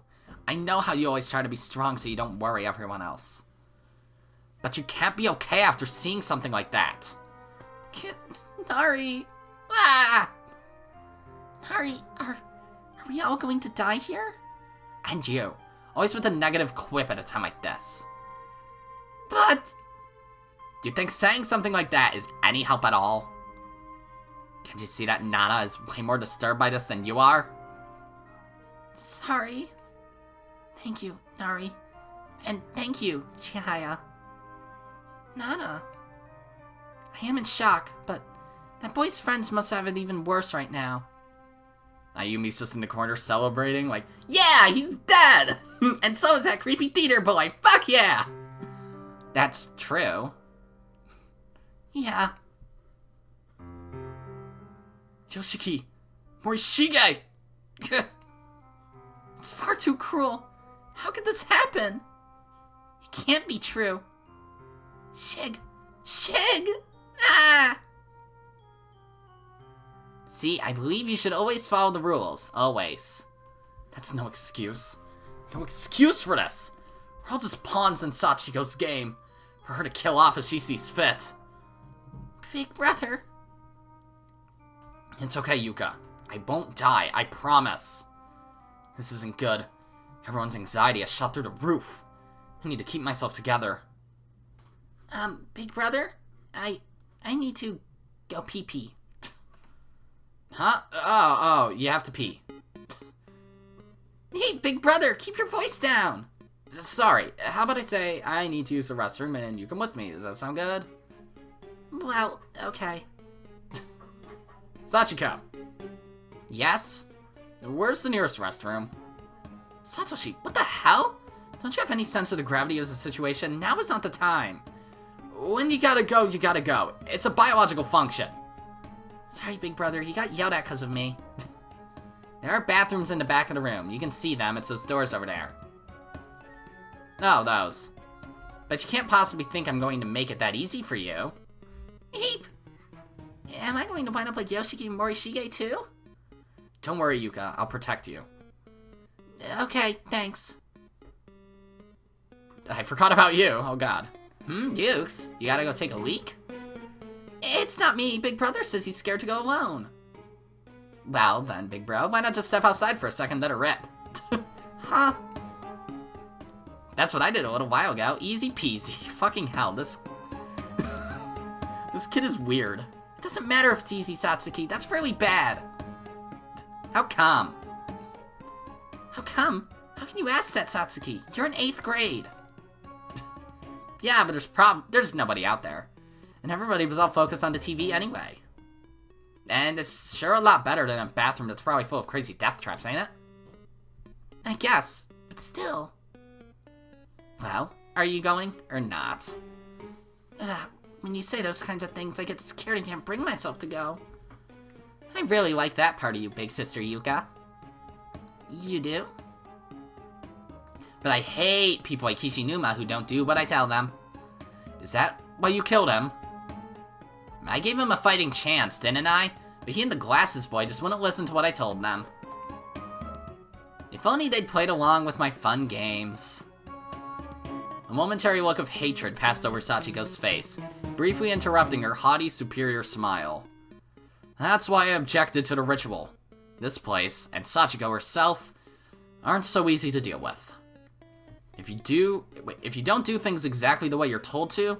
S1: I know how you always try to be strong so you don't worry everyone else. But you can't be okay after seeing something like that. Nari. Ah! Nari, are we all going to die here? And you. Always with a negative quip at a time like this. But... do you think saying something like that is any help at all? Can't you see that Nana is way more disturbed by this than you are? Sorry. Thank you, Nari. And thank you, Chihaya. Nana. I am in shock, but that boy's friends must have it even worse right now. Ayumi's just in the corner celebrating, like, yeah, he's dead! And so is that creepy theater boy, fuck yeah! That's true. Yeah. Yoshiki! Morishige! It's far too cruel. How could this happen? It can't be true. Shig! Ah! See, I believe you should always follow the rules. Always. That's no excuse. No excuse for this! We're all just pawns in Sachiko's game. For her to kill off as she sees fit. Big brother. It's okay, Yuka. I won't die, I promise. This isn't good. Everyone's anxiety has shot through the roof. I need to keep myself together.
S2: Big brother? I need to go pee-pee.
S1: Huh? Oh, you have to pee.
S2: Hey, big brother, keep your voice down.
S1: Sorry, how about I say I need to use the restroom and you come with me? Does that sound good?
S2: Well, okay.
S1: Sachiko,
S2: Yes?
S1: where's the nearest restroom?
S2: Satoshi, what the hell? Don't you have any sense of the gravity of the situation? Now is not the time.
S1: When you gotta go, you gotta go. It's a biological function.
S2: Sorry, big brother, you got yelled at because of me.
S1: There are bathrooms in the back of the room. You can see them. It's those doors over there. Oh, those. But you can't possibly think I'm going to make it that easy for you.
S2: Eep! Am I going to wind up like Yoshiki and Morishige too?
S1: Don't worry, Yuka. I'll protect you.
S2: Okay, thanks.
S1: I forgot about you. Oh, God.
S2: Dukes?
S1: You gotta go take a leak?
S2: It's not me. Big brother says he's scared to go alone.
S1: Well, then, big bro, why not just step outside for a second, let it rip?
S2: Huh?
S1: That's what I did a little while ago. Easy peasy. Fucking hell, this... this kid is weird.
S2: It doesn't matter if it's easy, Satsuki. That's really bad.
S1: How come?
S2: How come? How can you ask that, Satsuki? You're in 8th grade.
S1: Yeah, but there's nobody out there. And everybody was all focused on the TV anyway. And it's sure a lot better than a bathroom that's probably full of crazy death traps, ain't it?
S2: I guess, but still.
S1: Well, are you going or not?
S2: When you say those kinds of things, I get scared and can't bring myself to go.
S1: I really like that part of you, big sister Yuka.
S2: You do?
S1: But I hate people like Kishinuma who don't do what I tell them. Is that why you killed him? I gave him a fighting chance, didn't I? But he and the glasses boy just wouldn't listen to what I told them. If only they'd played along with my fun games. A momentary look of hatred passed over Sachiko's face, briefly interrupting her haughty, superior smile. That's why I objected to the ritual. This place, and Sachiko herself, aren't so easy to deal with. If you don't do things exactly the way you're told to,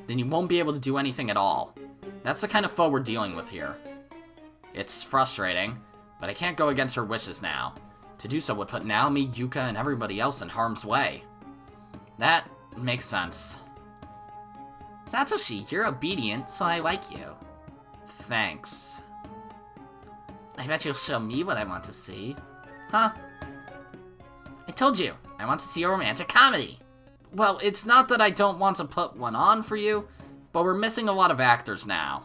S1: then you won't be able to do anything at all. That's the kind of foe we're dealing with here. It's frustrating, but I can't go against her wishes now. To do so would put Naomi, Yuka, and everybody else in harm's way. That makes sense.
S2: Satoshi, you're obedient, so I like you.
S1: Thanks.
S2: I bet you'll show me what I want to see. Huh? I told you, I want to see a romantic comedy.
S1: Well, it's not that I don't want to put one on for you, but we're missing a lot of actors now.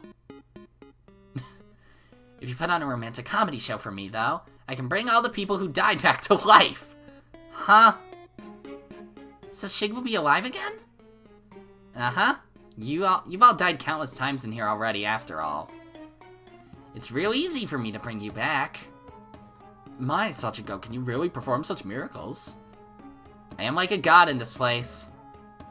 S2: If you put on a romantic comedy show for me, though, I can bring all the people who died back to life.
S1: Huh?
S2: So Shig will be alive again?
S1: Uh-huh. You've all died countless times in here already, after all.
S2: It's real easy for me to bring you back.
S1: My, Sachiko, can you really perform such miracles? I am like a god in this place.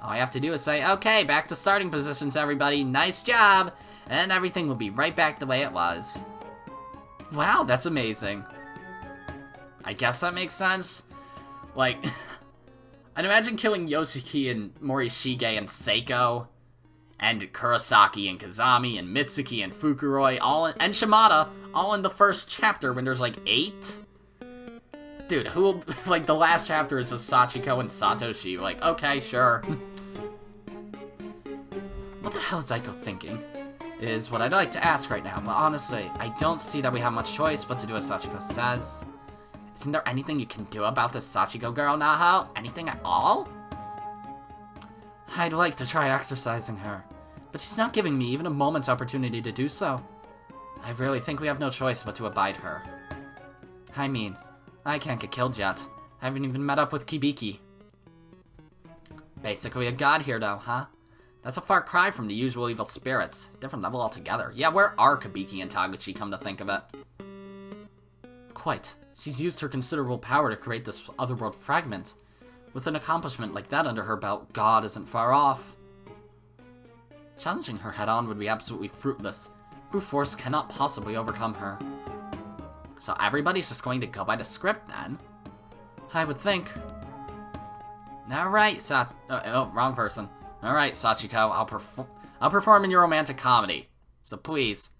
S1: All I have to do is say, okay, back to starting positions, everybody. Nice job. And everything will be right back the way it was. Wow, that's amazing. I guess that makes sense. Like, I'd imagine killing Yoshiki and Morishige and Seiko, and Kurosaki and Kizami and Mitsuki and Fukuroi, and Shimada, all in the first chapter when there's like 8? Dude, who will, like, the last chapter is just Sachiko and Satoshi. Like, okay, sure. What the hell is Seiko thinking? Is what I'd like to ask right now, but honestly, I don't see that we have much choice but to do as Sachiko says. Isn't there anything you can do about this Sachiko girl, Naho? Anything at all? I'd like to try exercising her, but she's not giving me even a moment's opportunity to do so. I really think we have no choice but to abide her. I mean, I can't get killed yet. I haven't even met up with Kibiki. Basically a god here though, huh? That's a far cry from the usual evil spirits. Different level altogether. Yeah, where are Kibiki and Taguchi, come to think of it? Quite. She's used her considerable power to create this otherworld fragment. With an accomplishment like that under her belt, God isn't far off. Challenging her head-on would be absolutely fruitless. Brute force cannot possibly overcome her. So everybody's just going to go by the script then? I would think. Alright, wrong person. Alright, Sachiko, I'll perform in your romantic comedy. So please.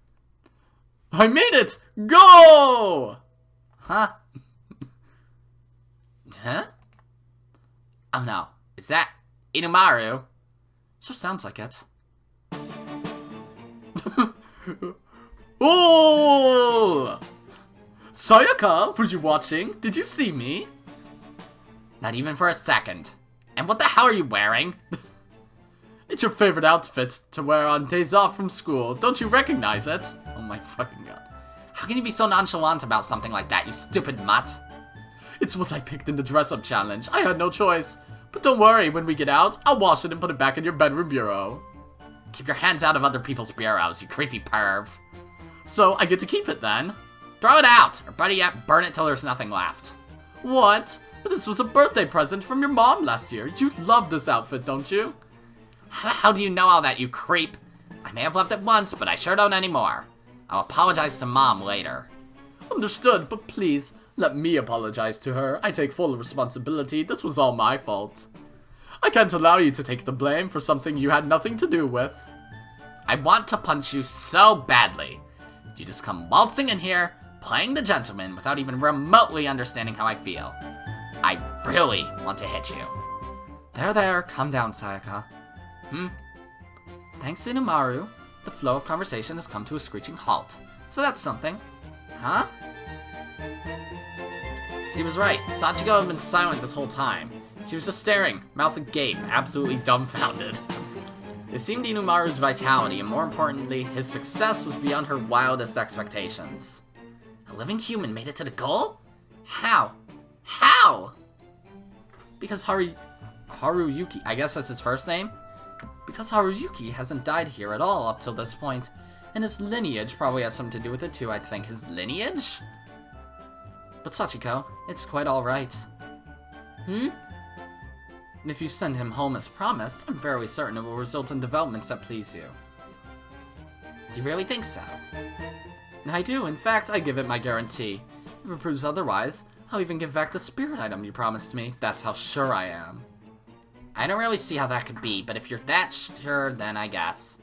S1: I made it! Go! Huh? Huh? Oh no. Is that Inumaru? Sure sounds like it. Oh! Sayaka, were you watching? Did you see me? Not even for a second. And what the hell are you wearing? It's your favorite outfit to wear on days off from school. Don't you recognize it? Oh my fucking god. How can you be so nonchalant about something like that, you stupid mutt? It's what I picked in the dress-up challenge. I had no choice. But don't worry, when we get out, I'll wash it and put it back in your bedroom bureau. Keep your hands out of other people's bureaus, you creepy perv. So, I get to keep it then? Throw it out! Or better yet, burn it till there's nothing left. What? But this was a birthday present from your mom last year. You love this outfit, don't you? How do you know all that, you creep? I may have left it once, but I sure don't anymore. I'll apologize to Mom later. Understood, but please, let me apologize to her. I take full responsibility. This was all my fault. I can't allow you to take the blame for something you had nothing to do with. I want to punch you so badly. You just come waltzing in here, playing the gentleman without even remotely understanding how I feel. I really want to hit you. There, calm down, Sayaka. Thanks to Inumaru, the flow of conversation has come to a screeching halt. So that's something. Huh? She was right. Sachiko had been silent this whole time. She was just staring, mouth agape, absolutely dumbfounded. It seemed Inumaru's vitality, and more importantly, his success was beyond her wildest expectations. A living human made it to the goal? How? How? Because Haruyuki, I guess that's his first name? Because Haruyuki hasn't died here at all up till this point, and his lineage probably has something to do with it too, I'd think. His lineage? But Sachiko, it's quite alright. And if you send him home as promised, I'm fairly certain it will result in developments that please you. Do you really think so? I do. In fact, I give it my guarantee. If it proves otherwise, I'll even give back the spirit item you promised me. That's how sure I am. I don't really see how that could be, but if you're that sure, then I guess.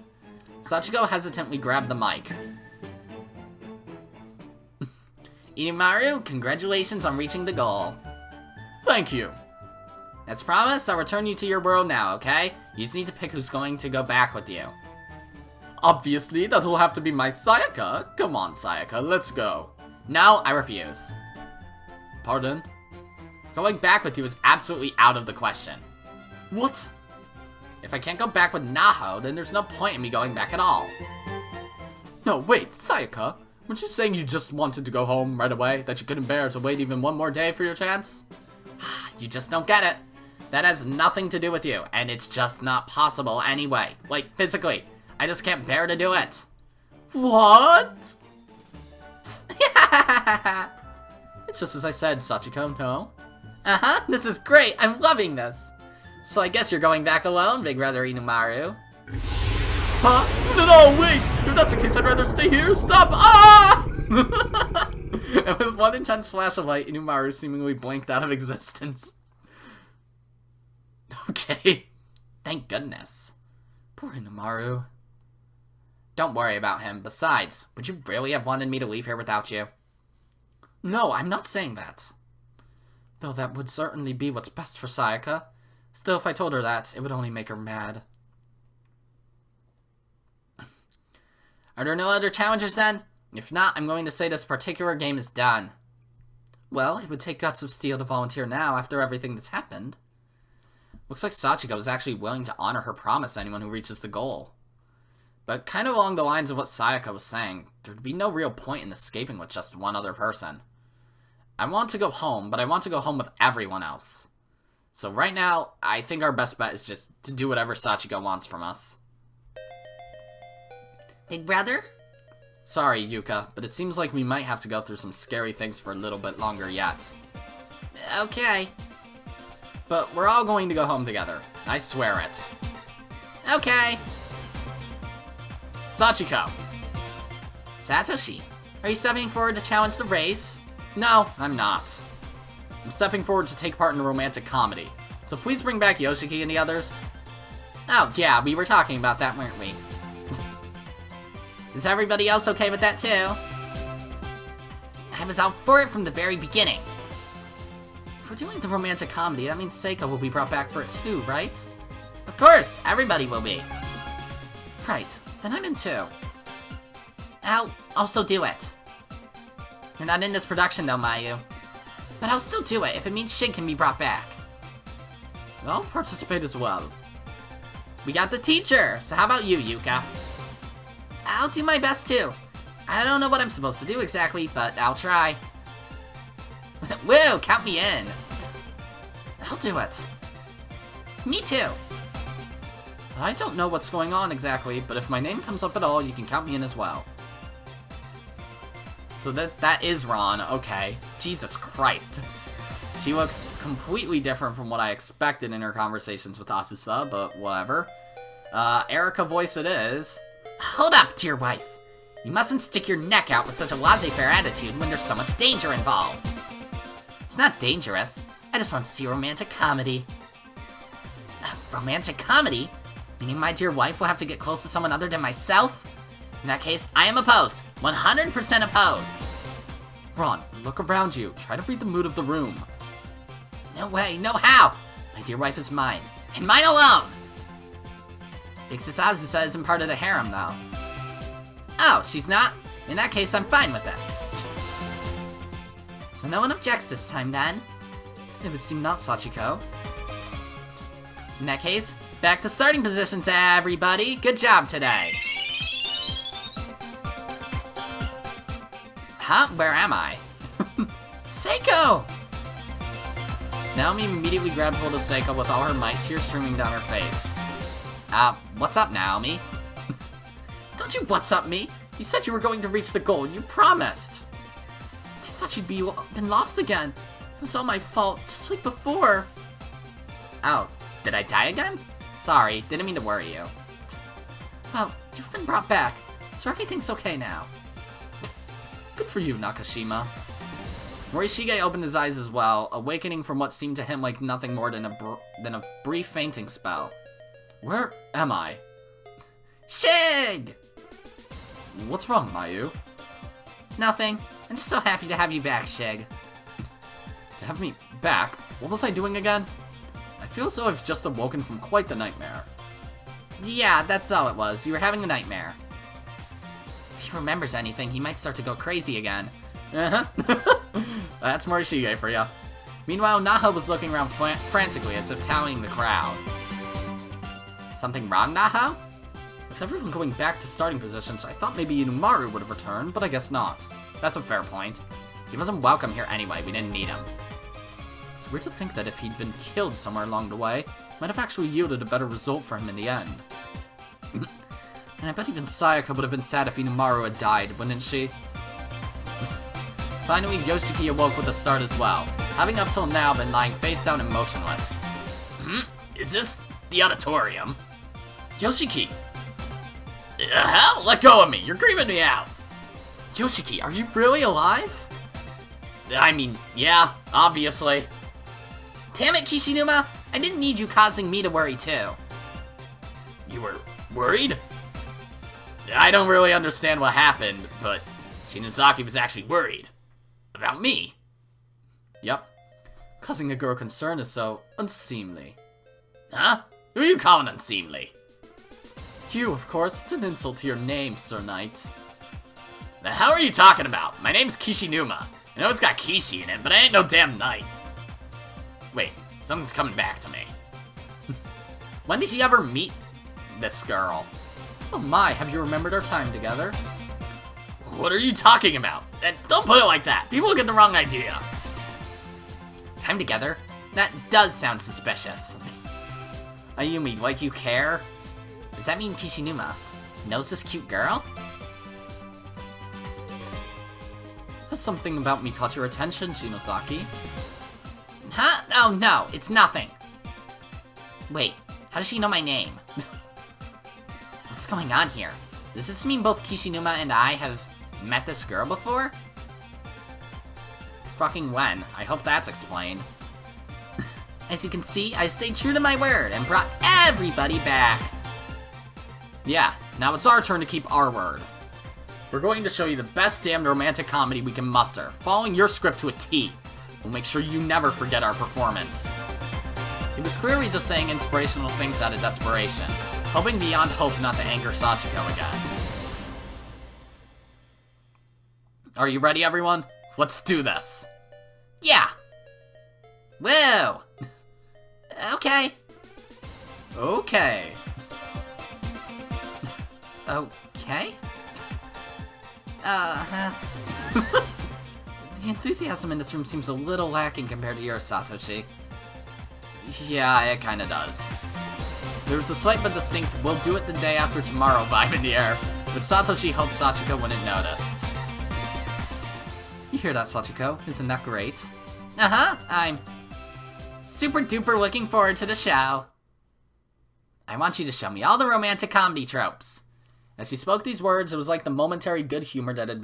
S1: Sachiko hesitantly grabbed the mic. Inumaru, congratulations on reaching the goal. Thank you. As promised, I'll return you to your world now, okay? You just need to pick who's going to go back with you. Obviously, that will have to be my Sayaka. Come on, Sayaka, let's go. No, I refuse. Pardon? Going back with you is absolutely out of the question. What? If I can't go back with Naho, then there's no point in me going back at all. No, wait, Sayaka. Weren't you saying you just wanted to go home right away? That you couldn't bear to wait even one more day for your chance? You just don't get it. That has nothing to do with you, and it's just not possible anyway. Like, physically. I just can't bear to do it. What? It's just as I said, Sachiko, no? This is great. I'm loving this. So I guess you're going back alone, Big Brother Inumaru. Huh? No, wait! If that's the case, I'd rather stay here. Stop! Ah! And with one intense flash of light, Inumaru seemingly blinked out of existence. Okay. Thank goodness. Poor Inumaru. Don't worry about him. Besides, would you really have wanted me to leave here without you? No, I'm not saying that. Though that would certainly be what's best for Sayaka. Still, if I told her that, it would only make her mad. Are there no other challengers then? If not, I'm going to say this particular game is done. Well, it would take guts of steel to volunteer now after everything that's happened. Looks like Sachiko is actually willing to honor her promise to anyone who reaches the goal. But kind of along the lines of what Sayaka was saying, there'd be no real point in escaping with just one other person. I want to go home, but I want to go home with everyone else. So right now, I think our best bet is just to do whatever Sachiko wants from us. Big brother? Sorry, Yuka, but it seems like we might have to go through some scary things for a little bit longer yet. Okay. But we're all going to go home together. I swear it. Okay. Sachiko.
S2: Satoshi, are you stepping forward to challenge the race?
S1: No, I'm not. I'm stepping forward to take part in a romantic comedy. So please bring back Yoshiki and the others.
S2: Oh, yeah, we were talking about that, weren't we? Is everybody else okay with that, too? I was out for it from the very beginning. If we're doing the romantic comedy, that means Seiko will be brought back for it too, right? Of course, everybody will be. Right, then I'm in too. I'll also do it. You're not in this production though, Mayu. But I'll still do it if it means Shin can be brought back.
S1: I'll participate as well.
S2: We got the teacher, so how about you, Yuka? I'll do my best too. I don't know what I'm supposed to do exactly, but I'll try. Woo, count me in. I'll do it. Me too.
S1: I don't know what's going on exactly, but if my name comes up at all, you can count me in as well. So that is Ron, okay. Jesus Christ. She looks completely different from what I expected in her conversations with Asusa, but whatever. Erica voice it is.
S2: Hold up, dear wife. You mustn't stick your neck out with such a laissez-faire attitude when there's so much danger involved. It's not dangerous. I just want to see a romantic comedy. A romantic comedy? Meaning my dear wife will have to get close to someone other than myself? In that case, I am opposed. 100% opposed.
S1: Ron, look around you. Try to read the mood of the room.
S2: No way, no how! My dear wife is mine. And mine alone! Big Sis Azusa isn't part of the harem, though. Oh, she's not? In that case, I'm fine with that. So no one objects this time, then?
S1: It would seem not, Sachiko.
S2: In that case, back to starting positions, everybody! Good job today! Huh? Where am I? Seiko!
S1: Naomi immediately grabbed hold of Seiko with all her might, tears streaming down her face. What's up, Naomi?
S2: Don't you what's up me? You said you were going to reach the goal, you promised! I thought you'd been lost again. It was all my fault, just like before. Oh, did I die again? Sorry, didn't mean to worry you. Well, you've been brought back, so everything's okay now.
S1: Good for you, Nakashima. Morishige opened his eyes as well, awakening from what seemed to him like nothing more than a brief fainting spell. Where am I?
S2: Shig!
S1: What's wrong, Mayu?
S2: Nothing. I'm just so happy to have you back, Shig.
S1: To have me back? What was I doing again? I feel as though I've just awoken from quite the nightmare.
S2: Yeah, that's all it was. You were having a nightmare. If he remembers anything, he might start to go crazy again.
S1: Uh-huh. That's Morishige for ya. Meanwhile, Naha was looking around frantically as if tallying the crowd.
S2: Something wrong, Naha?
S1: With everyone going back to starting positions, I thought maybe Inumaru would have returned, but I guess not.
S2: That's a fair point. He wasn't welcome here anyway, we didn't need him.
S1: It's weird to think that if he'd been killed somewhere along the way, it might have actually yielded a better result for him in the end. And I bet even Sayaka would have been sad if Inumaru had died, wouldn't she? Finally, Yoshiki awoke with a start as well, having up till now been lying face down and motionless.
S2: Is this the auditorium?
S1: Yoshiki!
S2: Hell, let go of me! You're creeping me out!
S1: Yoshiki, are you really alive?
S2: I mean, yeah, obviously. Damn it, Kishinuma! I didn't need you causing me to worry too.
S1: You were worried? I don't really understand what happened, but Shinozaki was actually worried. About me. Yep. Causing a girl concern is so unseemly.
S2: Huh? Who are you calling unseemly?
S1: You, of course. It's an insult to your name, Sir Knight.
S2: The hell are you talking about? My name's Kishinuma. I know it's got Kishi in it, but I ain't no damn knight. Wait, something's coming back to me. When did you ever meet this girl?
S1: Oh my, have you remembered our time together?
S2: What are you talking about? Don't put it like that. People will get the wrong idea. Time together? That does sound suspicious.
S1: Ayumi, like you care?
S2: Does that mean Kishinuma knows this cute girl?
S1: Has something about me caught your attention, Shinozaki?
S2: Huh? Oh no, it's nothing. Wait, how does she know my name? What's going on here? Does this mean both Kishinuma and I have met this girl before? Fucking when? I hope that's explained. As you can see, I stayed true to my word and brought everybody back.
S1: Yeah, now it's our turn to keep our word. We're going to show you the best damned romantic comedy we can muster, following your script to a T. We'll make sure you never forget our performance. He was clearly just saying inspirational things out of desperation, hoping beyond hope not to anger Sachiko again. Are you ready, everyone? Let's do this.
S2: Yeah. Woo. Okay.
S1: Okay.
S2: Okay? The enthusiasm in this room seems a little lacking compared to yours, Satoshi.
S1: Yeah, it kinda does. There's a slight but distinct "we'll do it the day after tomorrow" vibe in the air, but Satoshi hoped Sachiko wouldn't notice.
S2: You hear that, Sachiko? Isn't that great? Uh-huh, I'm super duper looking forward to the show. I want you to show me all the romantic comedy tropes. As she spoke these words, it was like the momentary good humor that had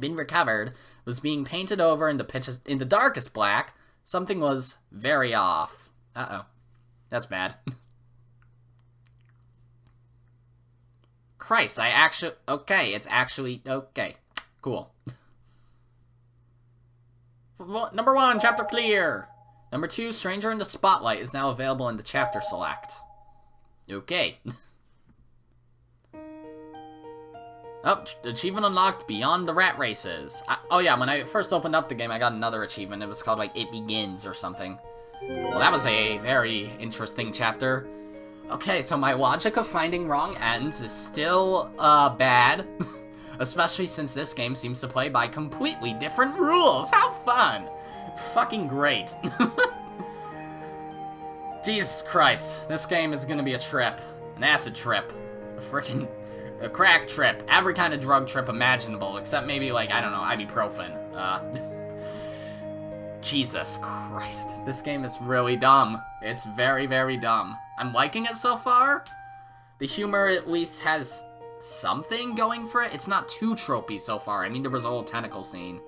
S2: been recovered was being painted over in the darkest black. Something was very off. Uh-oh. That's bad. Christ, okay, it's actually, okay. Cool.
S1: Number 1, chapter clear. Number 2, Stranger in the Spotlight is now available in the chapter select. Okay. Oh, achievement unlocked Beyond the Rat Races. Oh yeah, when I first opened up the game, I got another achievement. It was called, like, It Begins or something. Well, that was a very interesting chapter. Okay, so my logic of finding wrong ends is still, bad. Especially since this game seems to play by completely different rules. How fun! Fucking great. Jesus Christ, this game is gonna be a trip. An acid trip. A crack trip. Every kind of drug trip imaginable, except maybe, like, I don't know, ibuprofen. Jesus Christ. This game is really dumb. It's very, very dumb. I'm liking it so far. The humor at least has something going for it. It's not too tropey so far. I mean, there was a whole tentacle scene.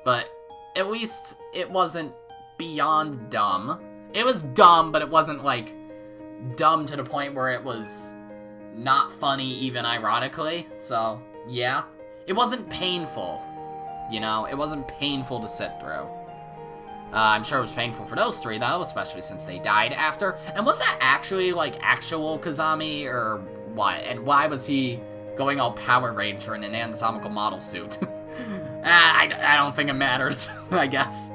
S1: But at least it wasn't beyond dumb. It was dumb, but it wasn't, like, dumb to the point where it was not funny, even ironically. So, yeah. It wasn't painful. You know, it wasn't painful to sit through. I'm sure it was painful for those three, though, especially since they died after. And was that actually, like, actual Kizami, or what? And why was he going all Power Ranger in an anatomical model suit? I don't think it matters, I guess.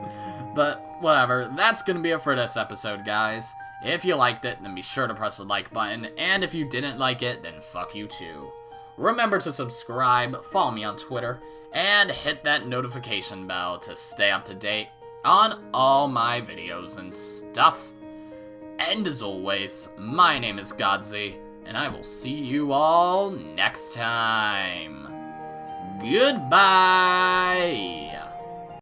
S1: But, whatever. That's gonna be it for this episode, guys. If you liked it, then be sure to press the like button. And if you didn't like it, then fuck you too. Remember to subscribe, follow me on Twitter, and hit that notification bell to stay up to date on all my videos and stuff. And as always, my name is Godzi, and I will see you all next time. Goodbye!